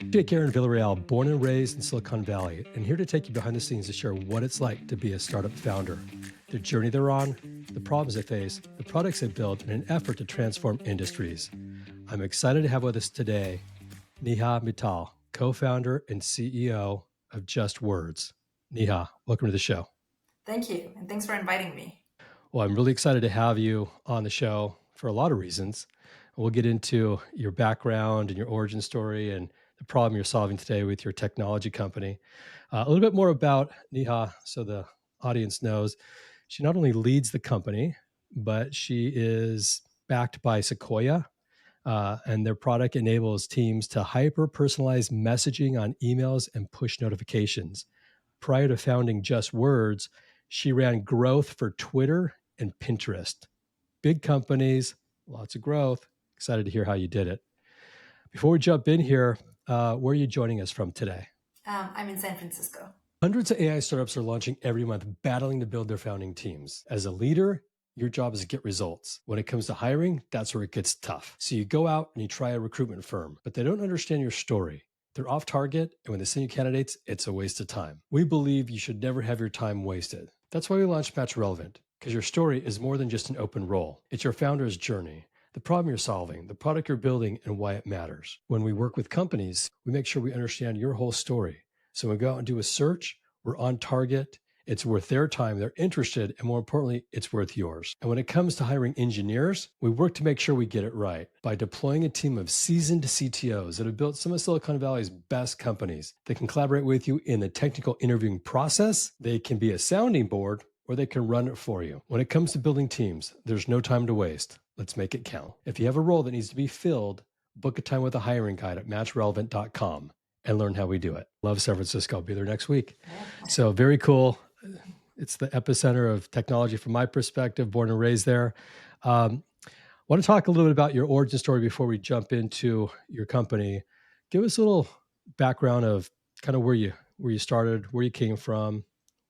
Jake Aaron Villarreal, born and raised in Silicon Valley, and here to take you behind the scenes to share what it's like to be a startup founder, the journey they're on, the problems they face, the products they built in an effort to transform industries. I'm excited to have with us today Neha Mittal, co-founder and CEO of Just Words. Neha, welcome to the show. Thank you, and thanks for inviting me. Well, I'm really excited to have you on the show for a lot of reasons. We'll get into your background and your origin story and the problem you're solving today with your technology company. A little bit more about Neha so the audience knows. She not only leads the company, but she is backed by Sequoia, and their product enables teams to hyper personalize messaging on emails and push notifications. Prior to founding Just Words, she ran growth for Twitter and Pinterest. Big companies, lots of growth. Excited to hear how you did it. Before we jump in here, where are you joining us from today? I'm in San Francisco. Hundreds of AI startups are launching every month, battling to build their founding teams. As a leader, your job is to get results. When it comes to hiring, that's where it gets tough. So you go out and you try a recruitment firm, but they don't understand your story. They're off target, and when they send you candidates, it's a waste of time. We believe you should never have your time wasted. That's why we launched Match Relevant, because your story is more than just an open role. It's your founder's journey, the problem you're solving, the product you're building, and why it matters. When we work with companies, we make sure we understand your whole story. So when we go out and do a search, we're on target. It's worth their time. They're interested. And more importantly, it's worth yours. And when it comes to hiring engineers, we work to make sure we get it right by deploying a team of seasoned CTOs that have built some of Silicon Valley's best companies. They can collaborate with you in the technical interviewing process. They can be a sounding board, or they can run it for you. When it comes to building teams, there's no time to waste. Let's make it count. If you have a role that needs to be filled, book a time with a hiring guide at matchrelevant.com and learn how we do it. Love San Francisco. I'll be there next week. So very cool. It's the epicenter of technology from my perspective, born and raised there. Want to talk a little bit about your origin story before we jump into your company. Give us a little background of kind of where you started, where you came from.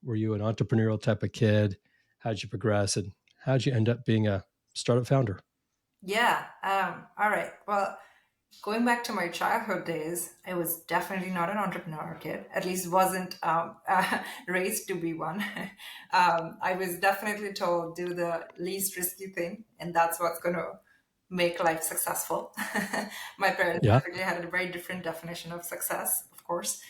Were you an entrepreneurial type of kid? How did you progress, and how did you end up being a startup founder? Yeah. All right. Well, going back to my childhood days, I was definitely not an entrepreneur kid. At least wasn't raised to be one. I was definitely told do the least risky thing, and that's what's going to make life successful. My parents Yeah. definitely had a very different definition of success, of course.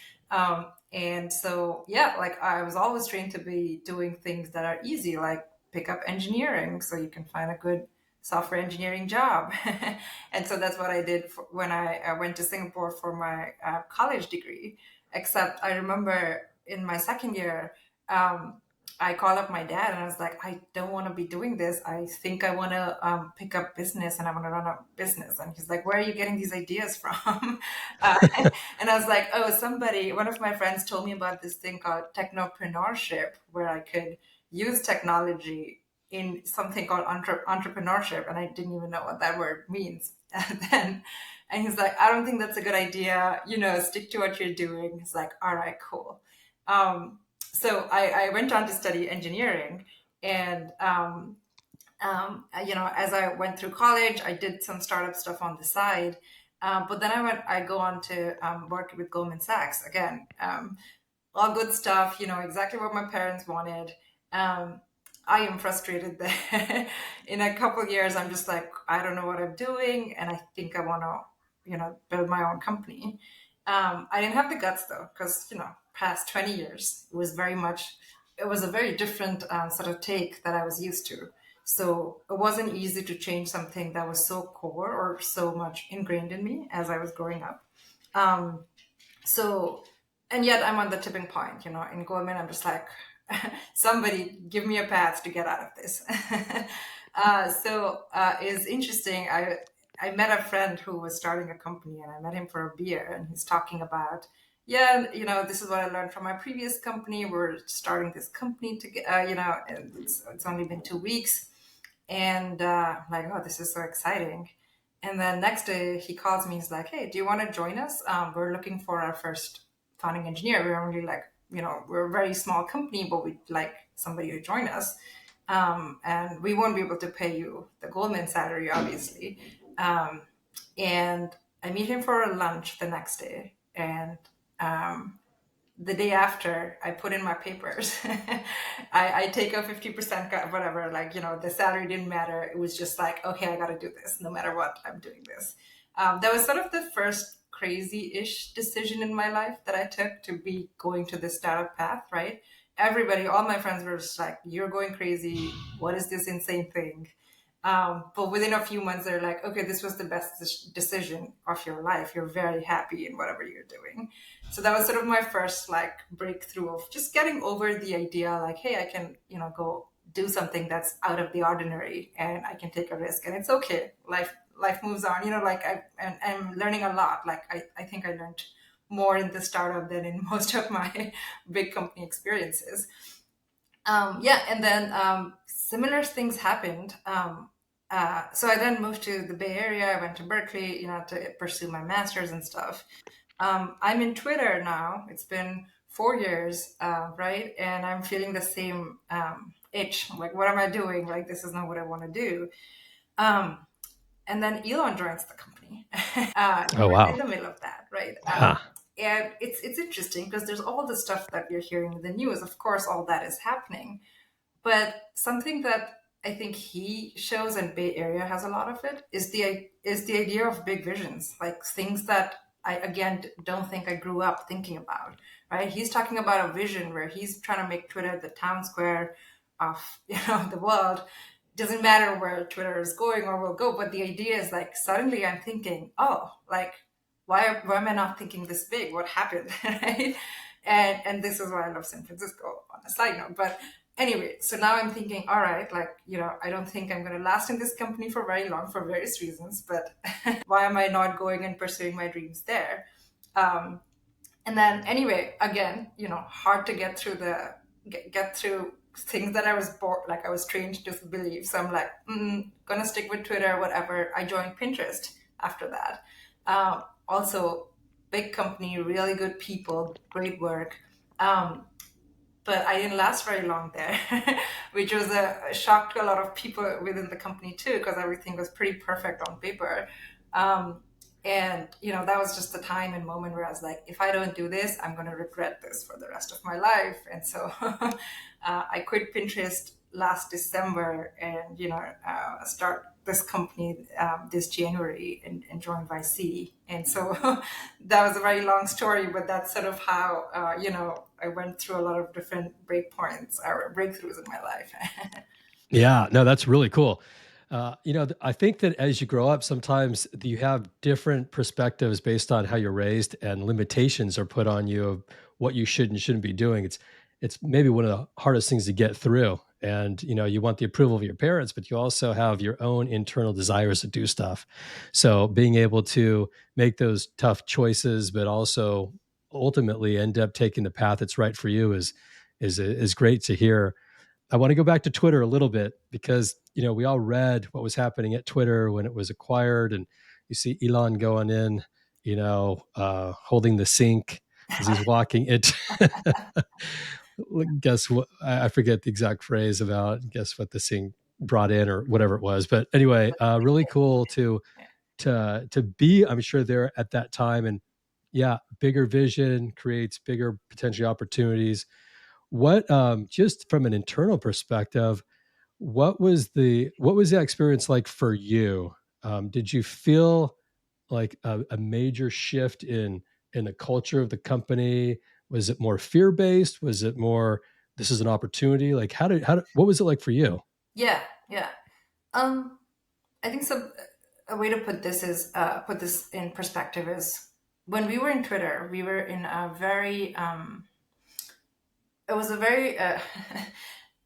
And so, yeah, like I was always trained to be doing things that are easy, like pick up engineering so you can find a good software engineering job. And so that's what I did when I went to Singapore for my college degree. Except I remember in my second year, I called up my dad and I was like, I don't want to be doing this. I think I want to pick up business and I want to run a business. And he's like, where are you getting these ideas from? uh, and I was like, oh, one of my friends told me about this thing called technopreneurship, where I could use technology in something called entrepreneurship. And I didn't even know what that word means then. And he's like, I don't think that's a good idea. Stick to what you're doing. He's like, all right, cool. So I went on to study engineering, and as I went through college, I did some startup stuff on the side. But then I go on to work with Goldman Sachs again. All good stuff, exactly what my parents wanted. Um, I am frustrated there. In a couple of years, I'm just like, I don't know what I'm doing, and I think I want to, build my own company. I didn't have the guts though, because past 20 years, it was a very different sort of take that I was used to. So it wasn't easy to change something that was so core or so much ingrained in me as I was growing up. Um, so, and yet I'm on the tipping point, in Goldman, I'm just like, somebody give me a path to get out of this. It's interesting. I met a friend who was starting a company and I met him for a beer and he's talking about, yeah, this is what I learned from my previous company. We're starting this company and it's only been 2 weeks. And I'm like, oh, this is so exciting. And then next day he calls me. He's like, hey, do you want to join us? We're looking for our first founding engineer. We're only like, we're a very small company, but we'd like somebody to join us. And we won't be able to pay you the Goldman salary, obviously. Um, and I meet him for a lunch the next day, and um, the day after I put in my papers. I take a 50% whatever, like, the salary didn't matter. It was just like, okay, I got to do this no matter what. I'm doing this. That was sort of the first crazy-ish decision in my life that I took, to be going to the startup path, right? Everybody, all my friends were just like, you're going crazy. What is this insane thing? But within a few months, they're like, okay, this was the best decision of your life. You're very happy in whatever you're doing. So that was sort of my first like breakthrough of just getting over the idea, like, hey, I can, go do something that's out of the ordinary, and I can take a risk, and it's okay. Life moves on, like and I'm learning a lot. Like I think I learned more in the startup than in most of my big company experiences. Yeah, and then similar things happened. So I then moved to the Bay Area. I went to Berkeley, to pursue my master's and stuff. I'm in Twitter now. It's been 4 years, right? And I'm feeling the same itch. Like, what am I doing? Like, this is not what I want to do. Um, and then Elon joins the company. Oh, We're in wow. the middle of that, right? Yeah. And it's interesting because there's all the stuff that we're hearing in the news. Of course, all that is happening, but something that I think he shows, and Bay Area has a lot of it, is the idea of big visions, like things that I again don't think I grew up thinking about. Right? He's talking about a vision where he's trying to make Twitter the town square of the world. Doesn't matter where Twitter is going or will go, but the idea is like suddenly I'm thinking, oh, like why am I not thinking this big? What happened, right? And this is why I love San Francisco on a side note, but anyway, so now I'm thinking, all right, like, I don't think I'm going to last in this company for very long for various reasons, but why am I not going and pursuing my dreams there? Um, and then anyway, again, hard to get through things that I was bored, like I was trained to believe. So I'm like, gonna stick with Twitter, whatever. I joined Pinterest after that. Also, big company, really good people, great work. Um, but I didn't last very long there, which was a shock to a lot of people within the company too, because everything was pretty perfect on paper. Um, and that was just the time and moment where I was like, if I don't do this, I'm going to regret this for the rest of my life. And so I quit Pinterest last December, and start this company this January, and join YC. And so that was a very long story, but that's sort of how I went through a lot of different breakpoints or breakthroughs in my life. Yeah, no, that's really cool. I think that as you grow up, sometimes you have different perspectives based on how you're raised, and limitations are put on you of what you should and shouldn't be doing. It's maybe one of the hardest things to get through. And you want the approval of your parents, but you also have your own internal desires to do stuff. So being able to make those tough choices, but also ultimately end up taking the path that's right for you is great to hear. I want to go back to Twitter a little bit because, we all read what was happening at Twitter when it was acquired, and you see Elon going in, holding the sink as he's walking it. Guess what? I forget the exact phrase about guess what the sink brought in or whatever it was. But anyway, really cool to be, I'm sure, there at that time. And yeah, bigger vision creates bigger potential opportunities. What just from an internal perspective, what was that experience like for you? Did you feel like a major shift in the culture of the company? Was it more fear based? Was it more this is an opportunity? Like what was it like for you? Yeah, yeah. Um, I think so. A way to put this in perspective is, when we were in Twitter, we were in a very it was a very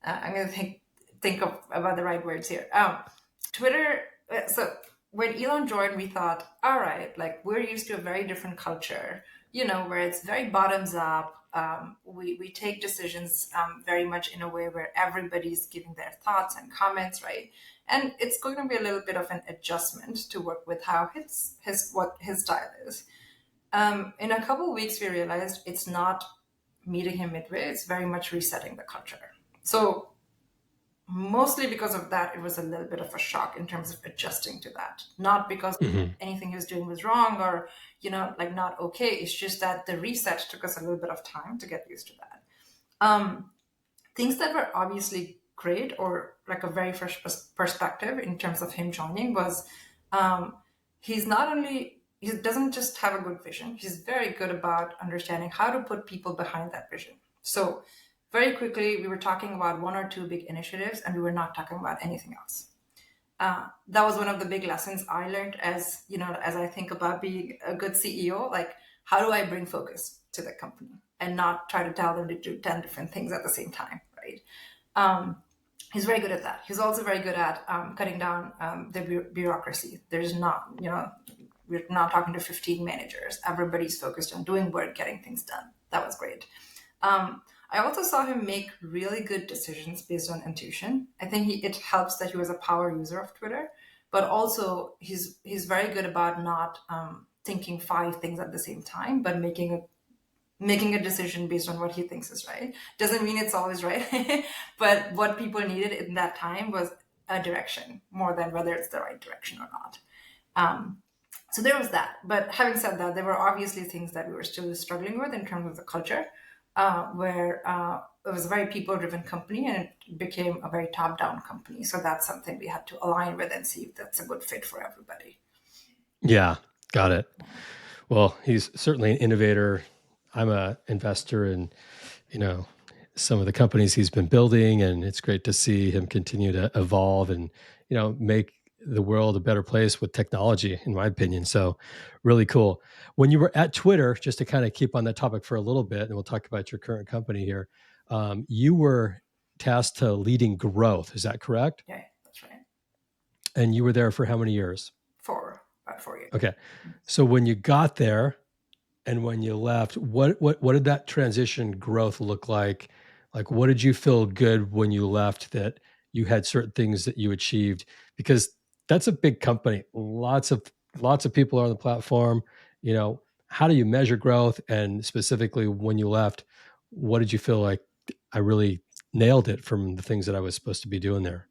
I'm going to think of about the right words here. Twitter. So when Elon joined, we thought, all right, like we're used to a very different culture, where it's very bottoms up. We take decisions very much in a way where everybody's giving their thoughts and comments, right? And it's going to be a little bit of an adjustment to work with how his what his style is. In a couple of weeks, we realized it's not meeting him midway. It's very much resetting the culture. So mostly because of that, it was a little bit of a shock in terms of adjusting to that. Not because Hmm. anything he was doing was wrong or, like not okay. It's just that the reset took us a little bit of time to get used to that. Things that were obviously great or like a very fresh perspective in terms of him joining was um, he's not only he doesn't just have a good vision, he's very good about understanding how to put people behind that vision. So very quickly we were talking about one or two big initiatives and we were not talking about anything else. That was one of the big lessons I learned as I think about being a good CEO. Like, how do I bring focus to the company and not try to tell them to do 10 different things at the same time, right? He's very good at that. He's also very good at cutting down the bureaucracy. There's not, we're not talking to 15 managers. Everybody's focused on doing work, getting things done. That was great. Um, I also saw him make really good decisions based on intuition. I think it helps that he was a power user of Twitter, but also he's very good about not thinking five things at the same time, but making a decision based on what he thinks is right. Doesn't mean it's always right, but what people needed in that time was a direction more than whether it's the right direction or not. So there was that. But having said that, there were obviously things that we were still struggling with in terms of the culture, where it was a very people-driven company and it became a very top-down company. So that's something we had to align with and see if that's a good fit for everybody. Yeah, got it. Well, he's certainly an innovator. I'm a investor in, you know, some of the companies he's been building, and it's great to see him continue to evolve and, make the world a better place with technology, in my opinion. So, really cool. When you were at Twitter, just to kind of keep on that topic for a little bit, and we'll talk about your current company here, you were tasked to leading growth. Is that correct? Yeah, that's right. And you were there for how many years? For about 4 years. Okay. So when you got there, and when you left, what did that transition growth look like? Like, what did you feel good when you left that you had certain things that you achieved? Because that's a big company. Lots of people are on the platform. How do you measure growth? And specifically, when you left, what did you feel like I really nailed it from the things that I was supposed to be doing there?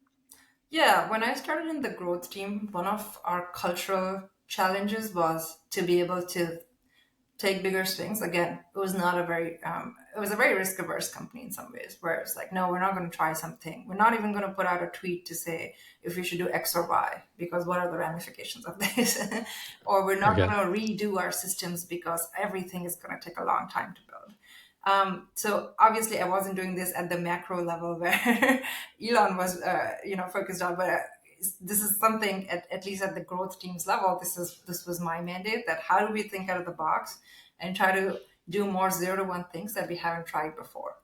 Yeah, when I started in the growth team, one of our cultural challenges was to be able to take bigger swings. Again, it was a very risk averse company in some ways, where it's like, no, we're not going to try something. We're not even going to put out a tweet to say if we should do X or Y, because what are the ramifications of this? Or we're not Okay. going to redo our systems because everything is going to take a long time to build. So obviously, I wasn't doing this at the macro level where Elon was, focused on. But this is something at least at the growth team's level. This was my mandate. That how do we think out of the box and try to do more 0 to 1 things that we haven't tried before.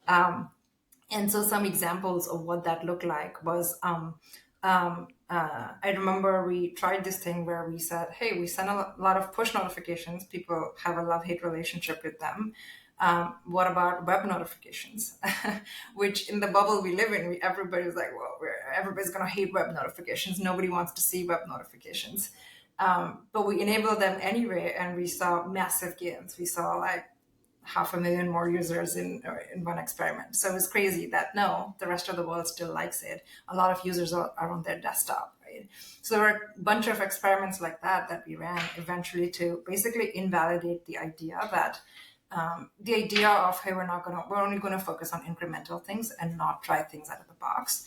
And so some examples of what that looked like was I remember we tried this thing where we said, hey, we send a lot of push notifications. People have a love hate relationship with them. What about web notifications? Which in the bubble we live in, everybody's like, well, everybody's going to hate web notifications. Nobody wants to see web notifications. But we enabled them anyway, and we saw massive gains. We saw like 500,000 more users in one experiment. So it's crazy that no, the rest of the world still likes it. A lot of users are on their desktop, right? So there were a bunch of experiments like that we ran eventually to basically invalidate the idea of hey, we're only gonna focus on incremental things and not try things out of the box.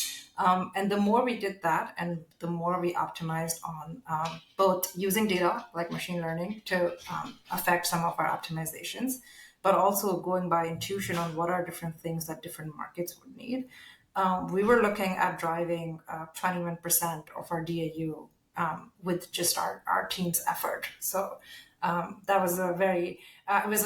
And the more we did that, and the more we optimized on both using data like machine learning to affect some of our optimizations, but also going by intuition on what are different things that different markets would need. We were looking at driving 21% of our DAU with just our team's effort. So that was it was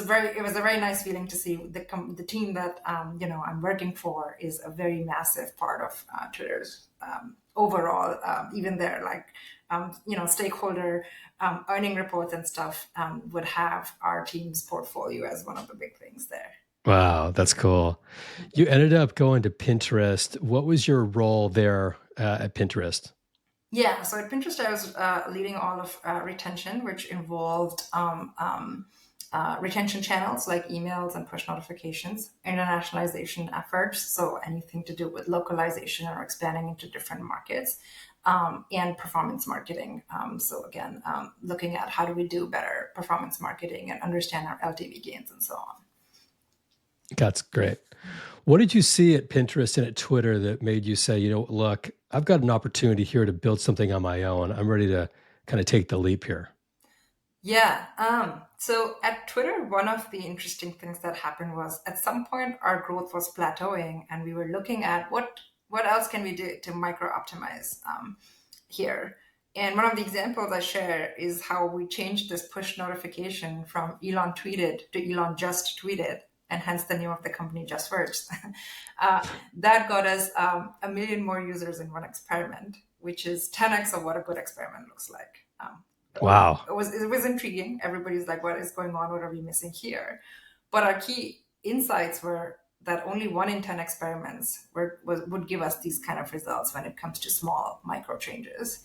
a very nice feeling to see the team that I'm working for is a very massive part of Twitter's overall. Even their stakeholder earning reports and stuff would have our team's portfolio as one of the big things there. Wow, that's cool. You ended up going to Pinterest. What was your role there at Pinterest? Yeah, so at Pinterest, I was leading all of retention, which involved retention channels like emails and push notifications, internationalization efforts, so anything to do with localization or expanding into different markets, and performance marketing. So again, looking at how do we do better performance marketing and understand our LTV gains and so on. That's great. What did you see at Pinterest and at Twitter that made you say, look, I've got an opportunity here to build something on my own. I'm ready to kind of take the leap here. Yeah. So at Twitter, one of the interesting things that happened was at some point our growth was plateauing, and we were looking at what else can we do to micro optimize here. And one of the examples I share is how we changed this push notification from Elon tweeted to Elon just tweeted, and hence the name of the company, Just Words. uh, that got us a million more users in one experiment, which is 10x of what a good experiment looks like. Wow. It was intriguing. Everybody's like, what is going on? What are we missing here? But our key insights were that only 1 in 10 experiments would give us these kind of results when it comes to small micro changes.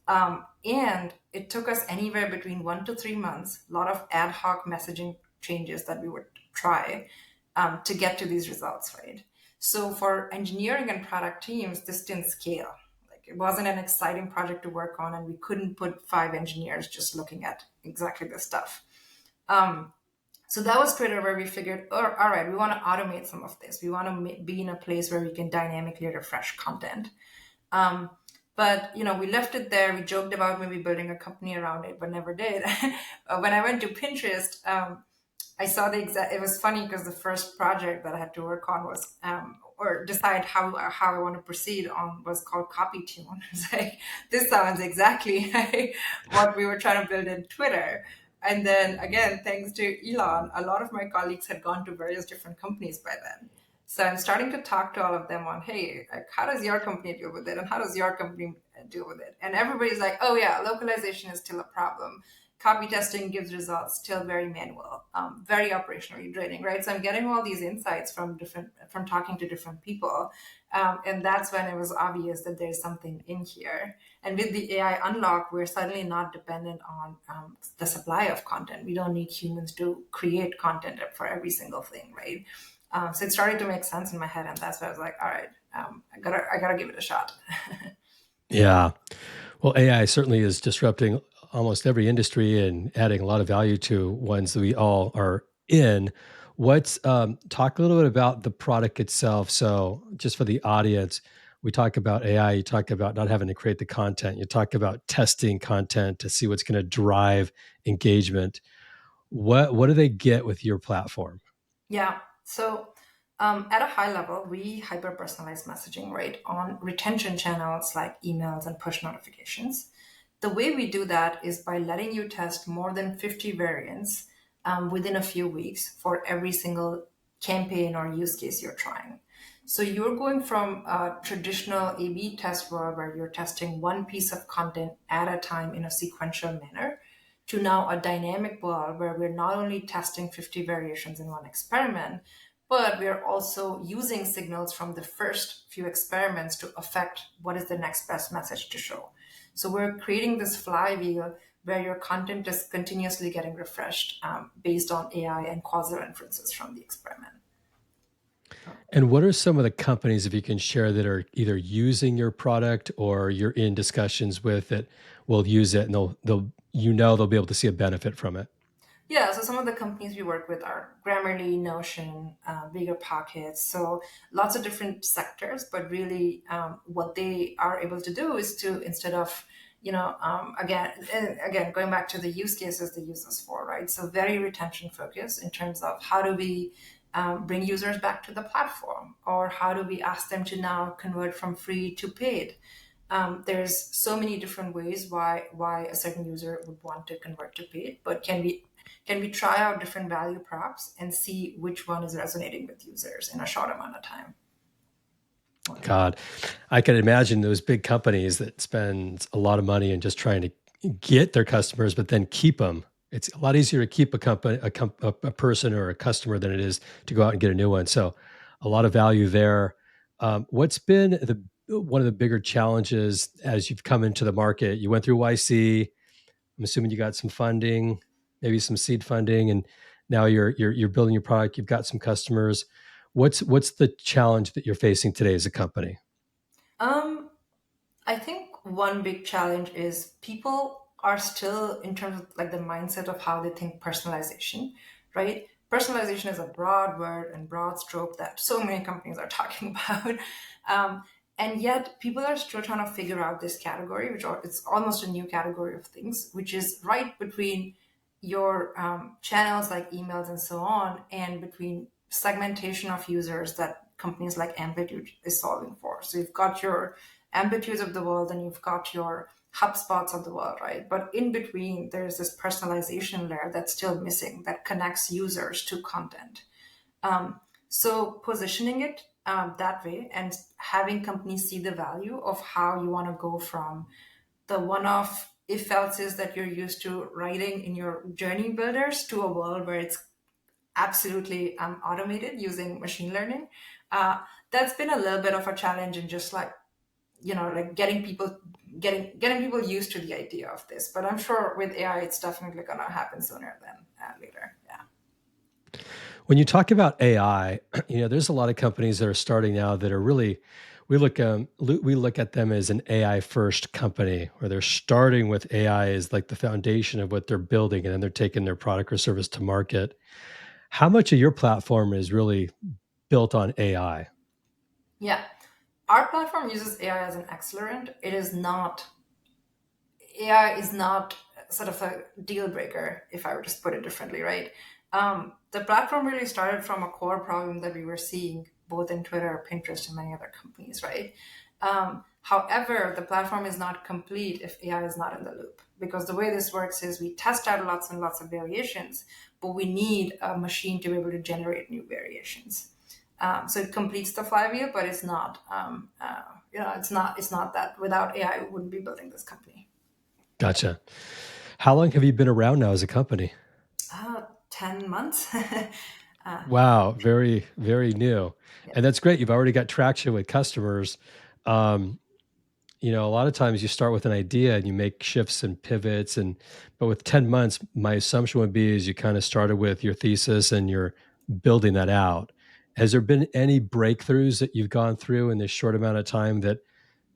And it took us anywhere between 1 to 3 months, a lot of ad hoc messaging changes that we would try to get to these results, right? So for engineering and product teams, this didn't scale. Like it wasn't an exciting project to work on, and we couldn't put 5 engineers just looking at exactly this stuff. So that was Twitter where we figured, oh, all right, we want to automate some of this. We want to be in a place where we can dynamically refresh content. Um, but we left it there. We joked about maybe building a company around it, but never did. When I went to Pinterest, I saw the exact. It was funny because the first project that I had to work on was, or decide how I want to proceed on, was called Copy Tune. It's like this sounds exactly like what we were trying to build in Twitter. And then again, thanks to Elon, a lot of my colleagues had gone to various different companies by then. So I'm starting to talk to all of them on, hey, like, how does your company deal with it, and how does your company deal with it? And everybody's like, oh yeah, localization is still a problem. Copy testing gives results, still very manual, very operationally draining, right? So I'm getting all these insights from talking to different people, and that's when it was obvious that there's something in here. And with the AI unlock, we're suddenly not dependent on the supply of content. We don't need humans to create content for every single thing, right? So it started to make sense in my head, and that's why I was like, all right, I gotta give it a shot. Yeah. Well, AI certainly is disrupting almost every industry and adding a lot of value to ones that we all are in. What's talk a little bit about the product itself. So, just for the audience, we talk about AI. You talk about not having to create the content. You talk about testing content to see what's going to drive engagement. What do they get with your platform? Yeah. So at a high level, we hyper personalize messaging, right, on retention channels like emails and push notifications. The way we do that is by letting you test more than 50 variants within a few weeks for every single campaign or use case you're trying. So you're going from a traditional A/B test world where you're testing one piece of content at a time in a sequential manner to now a dynamic world where we're not only testing 50 variations in one experiment, but we're also using signals from the first few experiments to affect what is the next best message to show. So we're creating this flywheel where your content is continuously getting refreshed based on AI and causal inferences from the experiment. And what are some of the companies, if you can share, that are either using your product or you're in discussions with that will use it and they'll be able to see a benefit from it? Yeah, so some of the companies we work with are Grammarly, Notion, Bigger Pockets. So lots of different sectors, but really what they are able to do is to, instead of, again, going back to the use cases they use us for, right? So very retention focused in terms of how do we bring users back to the platform, or how do we ask them to now convert from free to paid. There's so many different ways why a certain user would want to convert to paid, but can we try out different value props and see which one is resonating with users in a short amount of time? God, I can imagine those big companies that spend a lot of money in just trying to get their customers, but then keep them. It's a lot easier to keep a company, a person or a customer than it is to go out and get a new one. So, a lot of value there. What's been the one of the bigger challenges as you've come into the market? You went through YC. I'm assuming you got some funding, maybe some seed funding, and Now you're building your product. You've got some customers. What's the challenge that you're facing today as a company? Um, I think one big challenge is people are still, in terms of like the mindset of how they think personalization, right? Personalization is a broad word and broad stroke that so many companies are talking about. Um, and yet people are still trying to figure out this category, it's almost a new category of things, which is right between your channels like emails and so on, and between segmentation of users that companies like Amplitude is solving for. So you've got your Amplitudes of the world and you've got your HubSpots of the world, right? But in between, there's this personalization layer that's still missing that connects users to content. So positioning it that way and having companies see the value of how you want to go from the one-off if else's that you're used to writing in your journey builders to a world where it's absolutely automated using machine learning. Uh, that's been a little bit of a challenge in just like like getting people used to the idea of this. But I'm sure with AI, it's definitely going to happen sooner than later. Yeah. When you talk about AI, there's a lot of companies that are starting now that are really, we look at them as an AI first company, where they're starting with AI as like the foundation of what they're building, and then they're taking their product or service to market. How much of your platform is really built on AI? Yeah. Our platform uses AI as an accelerant. It is not AI is not sort of a deal breaker, if I were to put it differently, right? The platform really started from a core problem that we were seeing both in Twitter, Pinterest, and many other companies, right? However, the platform is not complete if AI is not in the loop. Because the way this works is we test out lots and lots of variations, but we need a machine to be able to generate new variations. So it completes the flywheel, but it's not. It's not that without AI, we wouldn't be building this company. Gotcha. How long have you been around now as a company? 10 months. Wow, very, very new. Yeah. And that's great. You've already got traction with customers. Um, a lot of times you start with an idea and you make shifts and pivots, but with 10 months, my assumption would be is you kind of started with your thesis and you're building that out. Has there been any breakthroughs that you've gone through in this short amount of time that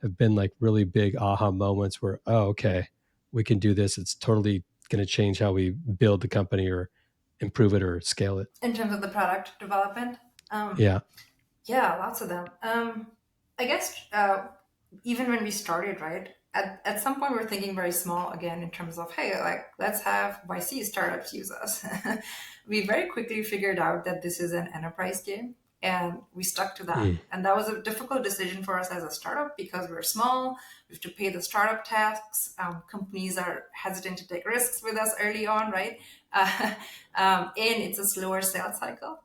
have been like really big aha moments where, oh, okay, we can do this. It's totally going to change how we build the company or improve it or scale it? In terms of the product development, um, Yeah. yeah, lots of them. I guess even when we started, right, at some point we are thinking very small again in terms of, hey, like, let's have YC startups use us. We very quickly figured out that this is an enterprise game and we stuck to that. Mm. And that was a difficult decision for us as a startup because we're small, we have to pay the startup tax. Companies are hesitant to take risks with us early on, right? And it's a slower sales cycle.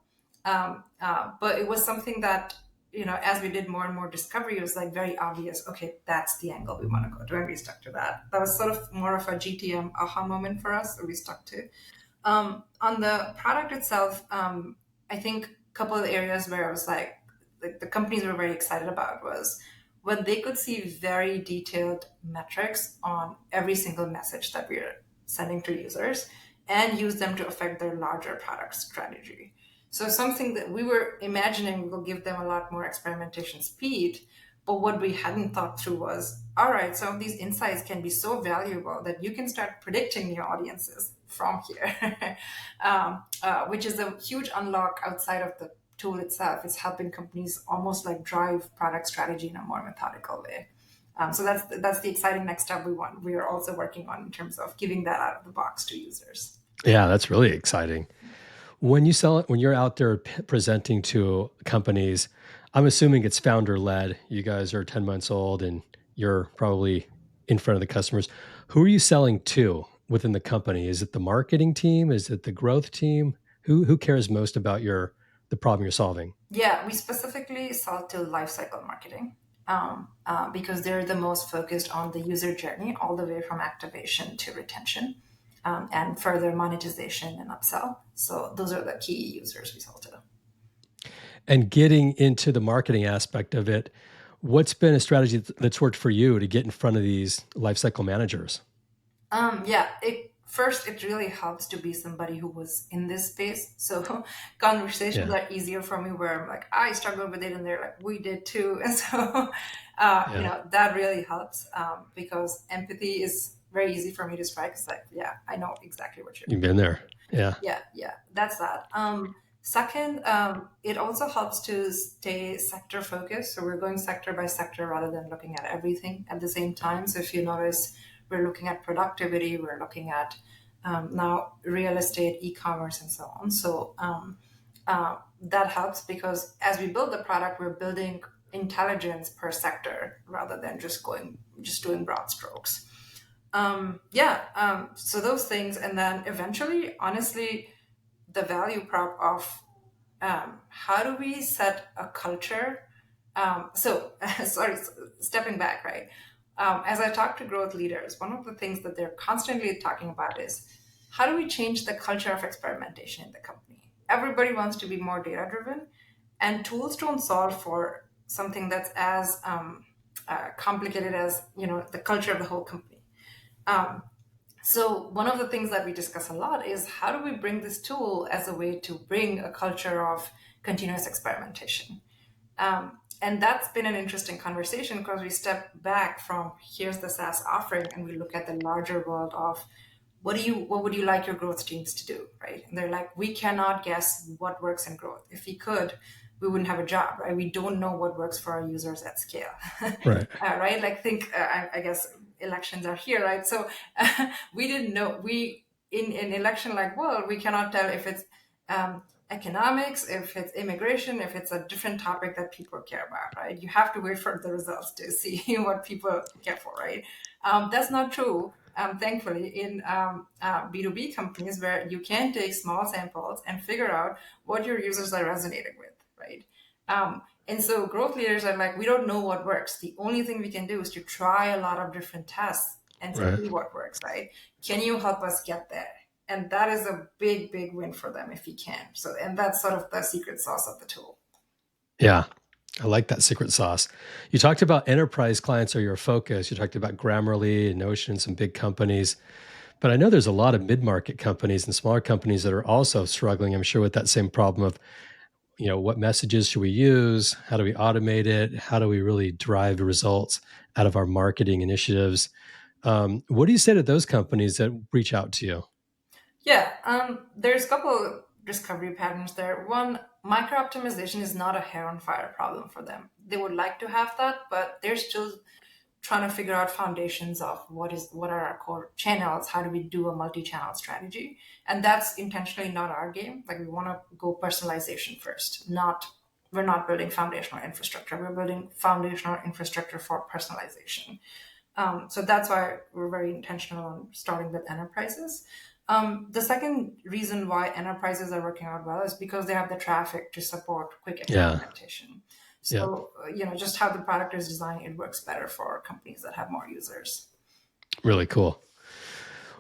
But it was something that, as we did more and more discovery, it was like very obvious, okay, that's the angle we want to go to. And we stuck to that. That was sort of more of a GTM aha moment for us that we stuck to. On the product itself, I think a couple of areas where I was like the companies were very excited about was when they could see very detailed metrics on every single message that we're sending to users and use them to affect their larger product strategy. So something that we were imagining will give them a lot more experimentation speed. But what we hadn't thought through was, all right, some of these insights can be so valuable that you can start predicting your audiences from here, which is a huge unlock outside of the tool itself. It's helping companies almost like drive product strategy in a more methodical way. So that's the exciting next step we are also working on in terms of giving that out of the box to users. Yeah, that's really exciting. When you sell it, when you're out there presenting to companies, I'm assuming it's founder led. You guys are 10 months old and you're probably in front of the customers. Who are you selling to within the company? Is it the marketing team? Is it the growth team? Who cares most about the problem you're solving? Yeah, we specifically sell to lifecycle marketing because they're the most focused on the user journey, all the way from activation to retention, and further monetization and upsell. So those are the key users we sell to. And getting into the marketing aspect of it, what's been a strategy that's worked for you to get in front of these lifecycle managers? Yeah, first, it really helps to be somebody who was in this space. So conversations Yeah. are easier for me where I'm like, I struggled with it, and they're like, we did too. And so, Yeah. that really helps because empathy is very easy for me to strike. It's like, yeah, I know exactly what you're You've been there. Yeah. yeah, yeah, that's that. Second, it also helps to stay sector focused. So we're going sector by sector rather than looking at everything at the same time. So if you notice, we're looking at productivity, we're looking at now real estate, e-commerce, and so on. So that helps because as we build the product, we're building intelligence per sector rather than just doing broad strokes. So those things, and then eventually, honestly, the value prop of how do we set a culture. Sorry, stepping back, right? As I talk to growth leaders, one of the things that they're constantly talking about is how do we change the culture of experimentation in the company. Everybody wants to be more data driven, and tools don't solve for something that's as complicated as the culture of the whole company. So one of the things that we discuss a lot is how do we bring this tool as a way to bring a culture of continuous experimentation. And that's been an interesting conversation because we step back from here's the SaaS offering and we look at the larger world of what would you like your growth teams to do, right? And they're like, we cannot guess what works in growth. If we could, we wouldn't have a job, right? We don't know what works for our users at scale. Right. Right? Like think, I guess elections are here, right? So we didn't know we in election like world we cannot tell if it's economics, if it's immigration, if it's a different topic that people care about, right? You have to wait for the results to see what people care for, right? That's not true, thankfully, in B2B companies where you can take small samples and figure out what your users are resonating with, right? And so growth leaders are like, we don't know what works. The only thing we can do is to try a lot of different tests and Right. see what works, right? Can you help us get there? And that is a big, big win for them if you can. So, and that's sort of the secret sauce of the tool. Yeah. I like that secret sauce. You talked about enterprise clients are your focus. You talked about Grammarly and Notion, some big companies. But I know there's a lot of mid-market companies and smaller companies that are also struggling, I'm sure, with that same problem of, what messages should we use? How do we automate it? How do we really drive results out of our marketing initiatives? What do you say to those companies that reach out to you? Yeah, there's a couple of discovery patterns there. One, micro optimization is not a hair on fire problem for them. They would like to have that, but they're still trying to figure out foundations of what are our core channels, how do we do a multi-channel strategy, and that's intentionally not our game. Like we want to go personalization first, not we're not building foundational infrastructure, we're building foundational infrastructure for personalization. So that's why we're very intentional on starting with enterprises. The second reason why enterprises are working out well is because they have the traffic to support quick Yeah. experimentation. Yep. So, just how the product is designed, it works better for companies that have more users. Really cool.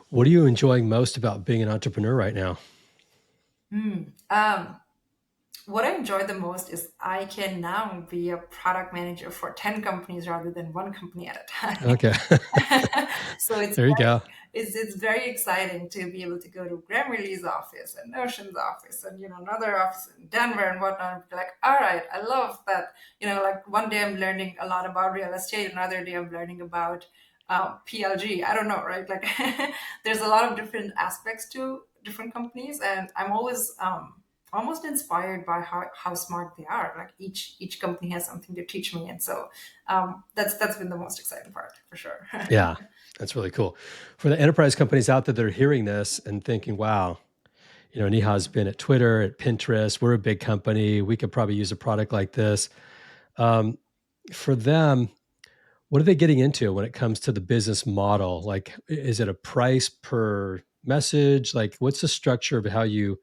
What are you enjoying most about being an entrepreneur right now? Um, what I enjoy the most is I can now be a product manager for 10 companies rather than one company at a time. Okay. So There you go. it's very exciting to be able to go to Grammarly's office and Notion's office and another office in Denver and whatnot. Be like, all right, I love that. Like one day I'm learning a lot about real estate, another day I'm learning about PLG. I don't know, right? Like there's a lot of different aspects to different companies, and I'm always almost inspired by how smart they are. Like each company has something to teach me, and so that's been the most exciting part for sure. Yeah, that's really cool. For the enterprise companies out there that are hearing this and thinking, wow, Neha's been at Twitter, at Pinterest. We're a big company. We could probably use a product like this. Um, for them, what are they getting into when it comes to the business model? Like, is it a price per message? Like, what's the structure of how you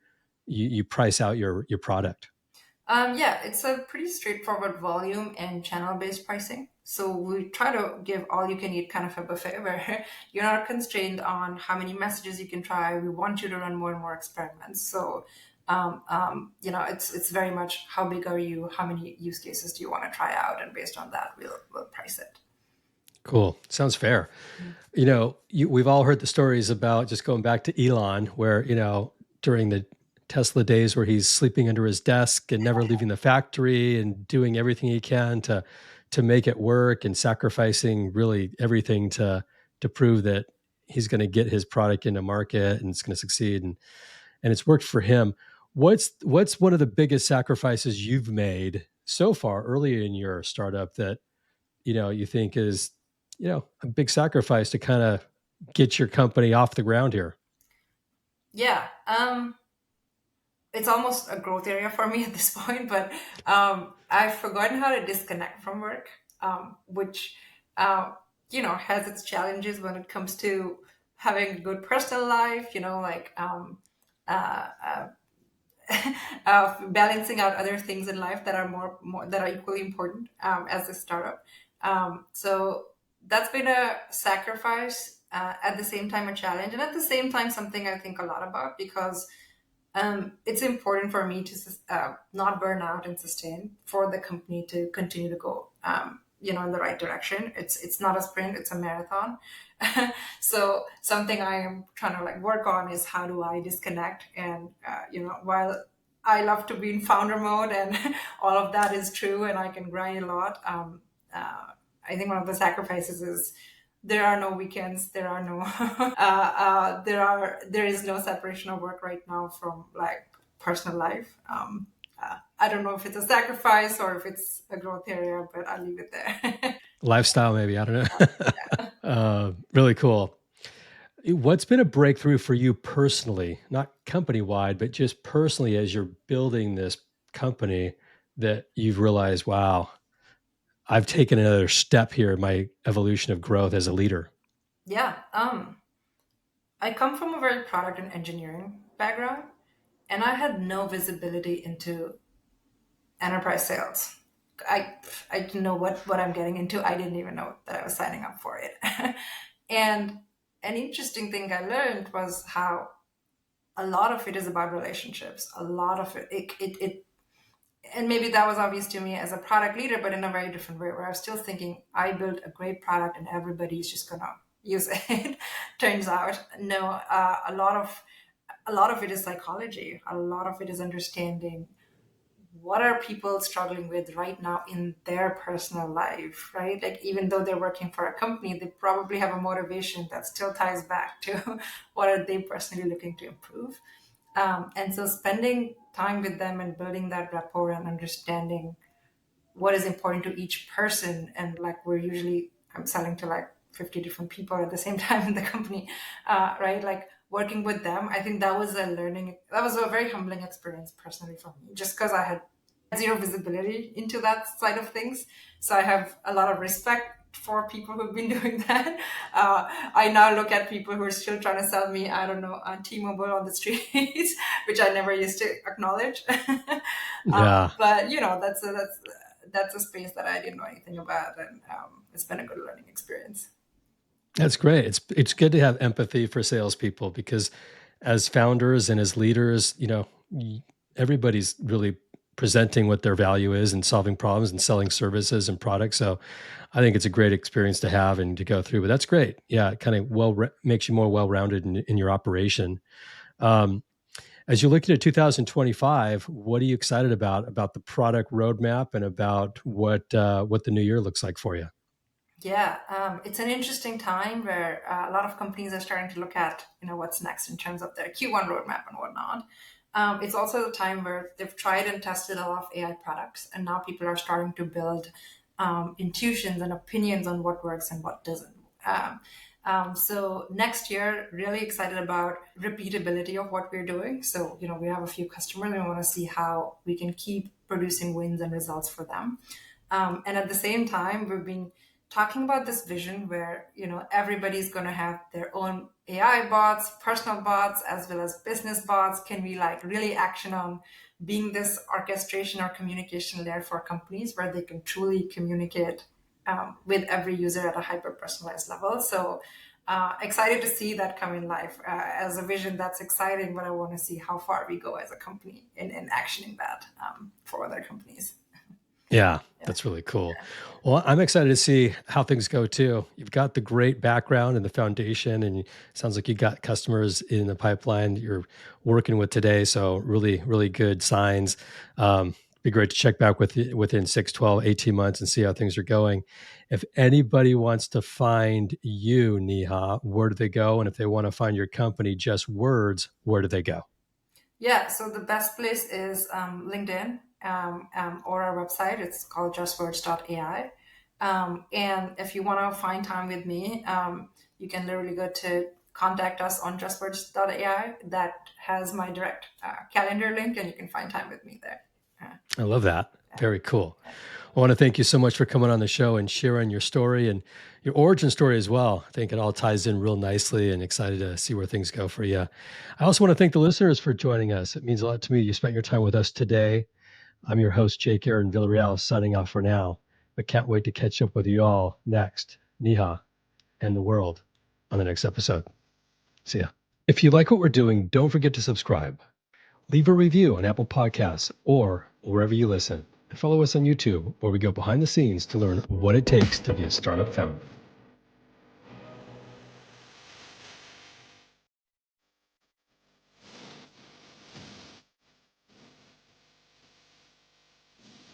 price out your product? Yeah, it's a pretty straightforward volume and channel-based pricing. So we try to give all you can eat kind of a buffet where you're not constrained on how many messages you can try. We want you to run more and more experiments. So, it's very much how big are you? How many use cases do you want to try out? And based on that, we'll price it. Cool. Sounds fair. We've all heard the stories about, just going back to Elon, where, during the Tesla days where he's sleeping under his desk and never leaving the factory and doing everything he can to make it work, and sacrificing really everything to prove that he's going to get his product into market and it's going to succeed, and it's worked for him. What's one of the biggest sacrifices you've made so far early in your startup that you think is, a big sacrifice to kind of get your company off the ground here? Yeah. It's almost a growth area for me at this point, but I've forgotten how to disconnect from work, which uh, has its challenges when it comes to having a good personal life. Like uh, uh, balancing out other things in life that are more that are equally important as a startup. So that's been a sacrifice, at the same time a challenge, and at the same time something I think a lot about, because it's important for me to not burn out and sustain, for the company to continue to go, in the right direction. It's not a sprint; it's a marathon. So something I am trying to like work on is, how do I disconnect? And while I love to be in founder mode and all of that is true, and I can grind a lot. I think one of the sacrifices is there are no weekends, there are no there is no separation of work right now from like personal life. I don't know if it's a sacrifice or if it's a growth area, but I'll leave it there. Lifestyle, maybe. I don't know. Really cool. What's been a breakthrough for you personally, not company wide, but just personally as you're building this company, that you've realized, wow, I've taken another step here in my evolution of growth as a leader? Yeah. I come from a very product and engineering background, and I had no visibility into enterprise sales. I didn't know what I'm getting into. I didn't even know that I was signing up for it. And an interesting thing I learned was how a lot of it is about relationships. A lot of it, and maybe that was obvious to me as a product leader, but in a very different way, where I was still thinking I built a great product and everybody's just gonna use it. Turns out, no. A lot of it is psychology. A lot of it is understanding what are people struggling with right now in their personal life, right? Like, even though they're working for a company, they probably have a motivation that still ties back to what are they personally looking to improve. And so spending time with them and building that rapport and understanding what is important to each person. And like, I'm selling to like 50 different people at the same time in the company, right? Like, working with them, I think that was a very humbling experience personally for me, just because I had zero visibility into that side of things. So I have a lot of respect for people who've been doing that. I now look at people who are still trying to sell me, I don't know, T-Mobile on the streets, which I never used to acknowledge. Yeah. But that's a space that I didn't know anything about, and it's been a good learning experience. That's great. It's good to have empathy for salespeople, because as founders and as leaders, everybody's really presenting what their value is and solving problems and selling services and products. So I think it's a great experience to have and to go through. But that's great. Yeah, it kind of makes you more well rounded in your operation. Um, as you look into 2025, what are you excited about the product roadmap and about what the new year looks like for you? Yeah, it's an interesting time where a lot of companies are starting to look at what's next in terms of their Q1 roadmap and whatnot. It's also the time where they've tried and tested a lot of AI products, and now people are starting to build intuitions and opinions on what works and what doesn't. So next year, really excited about repeatability of what we're doing. So we have a few customers, and we want to see how we can keep producing wins and results for them. And at the same time, we've been talking about this vision where everybody's going to have their own AI bots, personal bots, as well as business bots. Can we like really action on being this orchestration or communication layer for companies where they can truly communicate with every user at a hyper personalized level? So excited to see that come in life as a vision. That's exciting, but I want to see how far we go as a company in actioning that for other companies. Yeah, Yeah. that's really cool. Well, I'm excited to see how things go too. You've got the great background and the foundation, and it sounds like you got customers in the pipeline that you're working with today. So really, really good signs. Be great to check back with you within 6, 12, 18 months and see how things are going. If anybody wants to find you, Neha, where do they go? And if they want to find your company, Just Words, where do they go? Yeah, so the best place is LinkedIn, or our website. It's called justwords.ai. And if you want to find time with me, you can literally go to contact us on justwords.ai. That has my direct calendar link, and you can find time with me there. Uh, I love that. yeah, Very cool. yeah. I want to thank you so much for coming on the show and sharing your story and your origin story as well. I think it all ties in real nicely and excited to see where things go for you. I also want to thank the listeners for joining us. It means a lot to me. You spent your time with us today. I'm your host, Jake Aaron Villarreal, signing off for now, but can't wait to catch up with you all next, Neha and the world, on the next episode. See ya. If you like what we're doing, don't forget to subscribe. Leave a review on Apple Podcasts or wherever you listen. And follow us on YouTube, where we go behind the scenes to learn what it takes to be a startup founder.